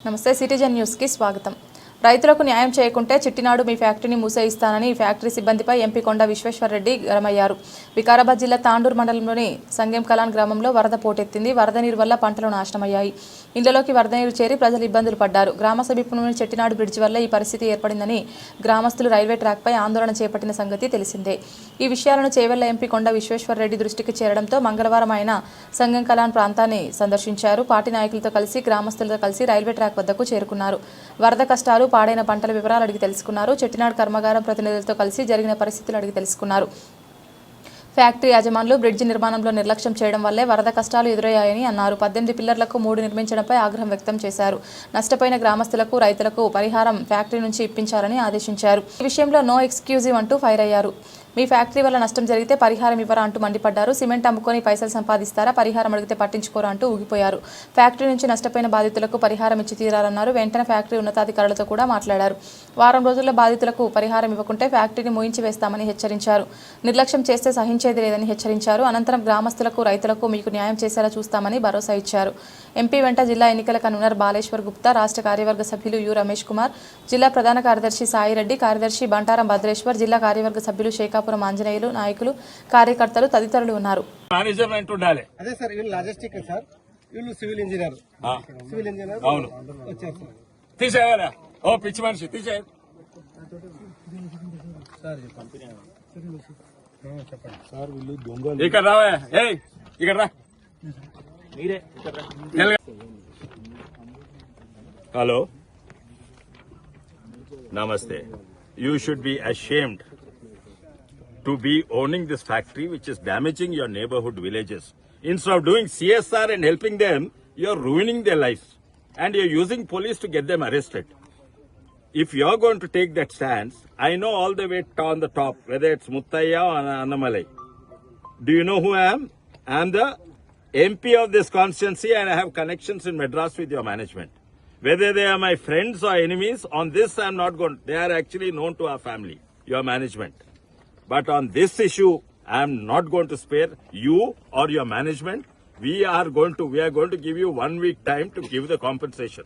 నమస్తే citizen news కి స్వాగతం. రైతులకు న్యాయం చేయకుంటే చిట్టినాడు మీ ఫ్యాక్టరీని మూసేయిస్తానని ఫ్యాక్టరీ సిబ్బందిపై ఎంపీ కొండ విశ్వేశ్వరరెడ్డి గరమయ్యారు. వికారాబాద్ జిల్లా తాండూరు మండలంలోని సంగెం కలాన్ గ్రామంలో వరద పోటెత్తింది. వరద నీరు వల్ల పంటలు నాశనమయ్యాయి. ఇళ్లలోకి వరద నీరు చేరి ప్రజలు ఇబ్బందులు పడ్డారు. గ్రామ సమీపంలోని చెట్టినాడు బ్రిడ్జి వల్ల ఈ పరిస్థితి ఏర్పడిందని గ్రామస్తులు రైల్వే ట్రాక్పై ఆందోళన చేపట్టిన సంగతి తెలిసిందే. ఈ విషయాలను చేవెళ్ల ఎంపీ కొండ విశ్వేశ్వరరెడ్డి దృష్టికి చేరడంతో మంగళవారం ఆయన సంగెం కలాన్ ప్రాంతాన్ని సందర్శించారు. పార్టీ నాయకులతో కలిసి గ్రామస్తులతో కలిసి రైల్వే ట్రాక్ వద్దకు చేరుకున్నారు. వరద కష్టాలు, పాడైన పంటల వివరాలు అడిగి తెలుసుకున్నారు. చెట్టినాడు కర్మాగారం ప్రతినిధులతో కలిసి జరిగిన పరిస్థితులు అడిగి తెలుసుకున్నారు. ఫ్యాక్టరీ యాజమానులు బ్రిడ్జి నిర్మాణంలో నిర్లక్ష్యం చేయడం వల్లే వరద కష్టాలు ఎదురయ్యాయని అన్నారు. 18 పిల్లర్లకు 3 నిర్మించడంపై ఆగ్రహం వ్యక్తం చేశారు. నష్టపోయిన గ్రామస్తులకు, రైతులకు పరిహారం ఫ్యాక్టరీ నుంచి ఇప్పించాలని ఆదేశించారు. ఈ విషయంలో నో ఎక్స్క్యూజివ్ అంటూ ఫైర్ అయ్యారు. మీ ఫ్యాక్టరీ వల్ల నష్టం జరిగితే పరిహారం ఇవ్వరా అంటూ మండిపడ్డారు. సిమెంట్ అమ్ముకొని పైసలు సంపాదిస్తారా, పరిహారం అడిగితే పట్టించుకోరా అంటూ ఊగిపోయారు. ఫ్యాక్టరీ నుంచి నష్టపోయిన బాధితులకు పరిహారం ఇచ్చి తీరాలన్నారు. వెంటనే ఫ్యాక్టరీ ఉన్నతాధికారులతో కూడా మాట్లాడారు. వారం రోజుల్లో బాధితులకు పరిహారం ఇవ్వకుంటే ఫ్యాక్టరీని మూయించి వేస్తామని హెచ్చరించారు. నిర్లక్ష్యం చేస్తే సహించేది లేదని హెచ్చరించారు. అనంతరం గ్రామస్తులకు, రైతులకు మీకు న్యాయం చేసేలా చూస్తామని భరోసా ఇచ్చారు. ఎంపీ వెంట జిల్లా ఎన్నికల కన్వీనర్ బాలేశ్వర్ గుప్తా, రాష్ట్ర కార్యవర్గ సభ్యులు యు రమేష్ కుమార్, జిల్లా ప్రధాన కార్యదర్శి సాయిరెడ్డి, కార్యదర్శి బంటారం భద్రేశ్వర్, జిల్లా కార్యవర్గ సభ్యులు శేఖాపురం ఆంజనేయులు, నాయకులు, కార్యకర్తలు తదితరులు ఉన్నారు. మేనేజ్మెంట్ ఉండాలి. అదే సార్, వీళ్ళు లాజిస్టిక్ సార్, వీళ్ళు సివిల్ ఇంజనీర్. అవును, తీసేయాలా? ఓ పిచ్చి మనిషి తీసేయాలి. చెప్పండి సార్, వీళ్ళు దొంగలు. ఇక్కడ రావా? ఇక్కడ రా. హలో, నమస్తే. You should be ashamed to be owning this factory which is damaging your neighborhood villages. Instead of doing CSR and helping them, you're ruining their lives and you're using police to get them arrested. If you're going to take that stance, I know all the way on the top, whether it's Muttaya or Annamalai. Do you know who I am? I am the MP of this constituency and I have connections in Madras with your management. Whether they are my friends or enemies, on this I am not going. They are actually known to our family, your management. But on this issue, I am not going to spare you or your management. We are going to give you 1 week time to give the compensation.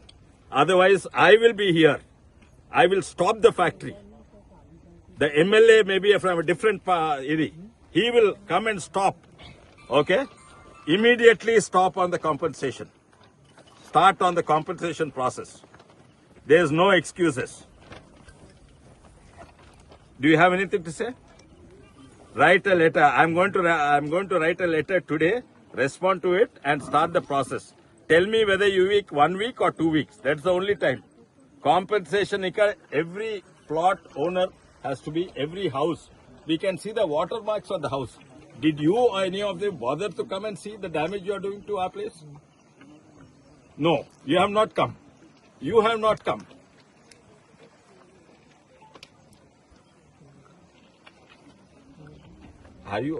Otherwise, I will be here. I will stop the factory. The MLA may be from a different area. He will come and stop. Okay? Immediately stop on the compensation. Start on the compensation process. There is no excuses. Do you have anything to say? Write a letter. I'm going to write a letter today. Respond to it and start the process. Tell me whether you week 1 week or 2 weeks. That's the only time. Compensation. Every plot owner has to be every house. We can see the watermarks on the house. Did you or any of them bother to come and see the damage you are doing to our place? No, you have not come. You have not come. Are you?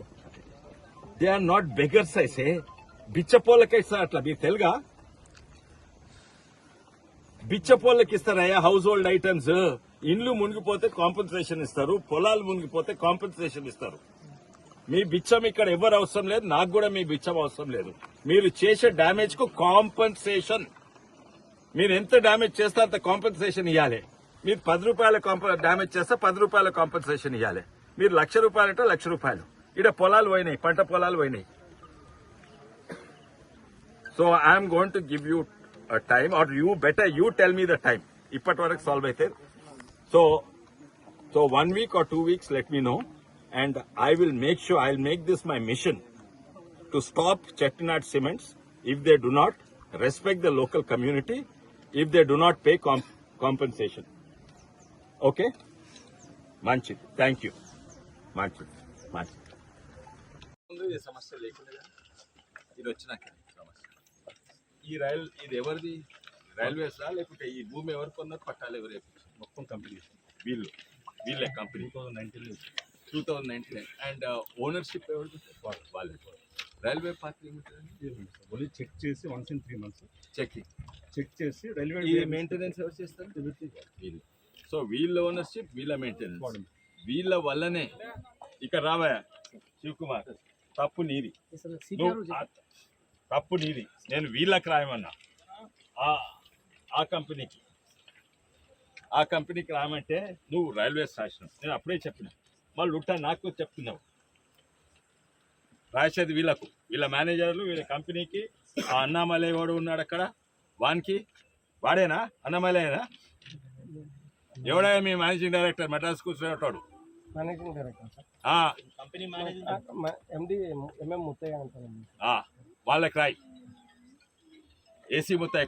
They are not beggars, I say. బిచ్చపోళ్ళకి ఇస్తారు అట్లా. మీరు తెలుగా? బిచ్చపోళ్ళకి ఇస్తారయ్యా house hold items. ఇండ్లు మునిగిపోతే compensation ఇస్తారు, పొలాలు మునిగిపోతే compensation ఇస్తారు. మీ బిచ్చం ఇక్కడ ఎవరు అవసరం లేదు, నాకు కూడా మీ బిచ్చం అవసరం లేదు. మీరు చేసే డ్యామేజ్ కు కాంపెన్సేషన్. మీరు ఎంత డ్యామేజ్ చేస్తే అంత కాంపెన్సేషన్ ఇవ్వాలి. మీరు 10 రూపాయల డ్యామేజ్ చేస్తే 10 రూపాయల కాంపెన్సేషన్ ఇవ్వాలి. మీరు ₹1,00,000 అంటే ₹1,00,000. ఇక్కడ పొలాలు పోయినాయి, పంట పొలాలు పోయినాయి. So I'm going to give you time, or you tell me the time. ఇప్పటి వరకు సాల్వ్ అయితే సో 1 week or 2 weeks, let me know, and I will make sure, I'll make this my mission to stop Chettinad Cements if they do not respect the local community, if they do not pay compensation. Okay? Manchid. Thank you. Manchid. ఈ సమస్య లేకుండా ఇది వచ్చినాక సమస్య. ఇది ఎవరిది? రైల్వేసా లేకుంటే ఈ భూమి ఎవరు కొన్నారు, పట్టాలు ఎవరు వేయించారు? మొత్తం కంపెనీ వీళ్ళే కంపెనీ 2019 అండ్ ఓనర్షిప్ ఎవరు? వాళ్ళే. రైల్వే పార్టీ ఓన్లీ చెక్ చేసి వన్స్ ఇన్ 3 months చెక్ చేసి రైల్వే ఈ మెయింటెనెన్స్ ఎవరు చేస్తారు? వీళ్ళు. సో వీళ్ళ ఓనర్షిప్, వీళ్ళ మెయింటెనెన్స్. వీళ్ళ వల్లనే ఇక్కడ రావా శివకుమార్, తప్పు నీది. తప్పు నీది. నేను వీళ్ళకి రాయమన్నా. ఆ కంపెనీకి రామంటే నువ్వు రైల్వేస్ రాసినావు, నేను అప్పుడే చెప్పిన, మళ్ళీ ఉల్టా నాకు చెప్తున్నావు. రాసేది వీళ్ళకు, వీళ్ళ మేనేజర్లు, వీళ్ళ కంపెనీకి. ఆ అన్నామలై వాడు ఉన్నాడు అక్కడ, వాడేనా అన్నామలైనా? ఎవడా మీ మేనేజింగ్ డైరెక్టర్ మెడ్రాస్ కూర్చునేవాడు? Managing director sir, MD MM Muthiah అంటారండి. వాళ్ళకి రాయి, ఏసీ ముత్తయ్య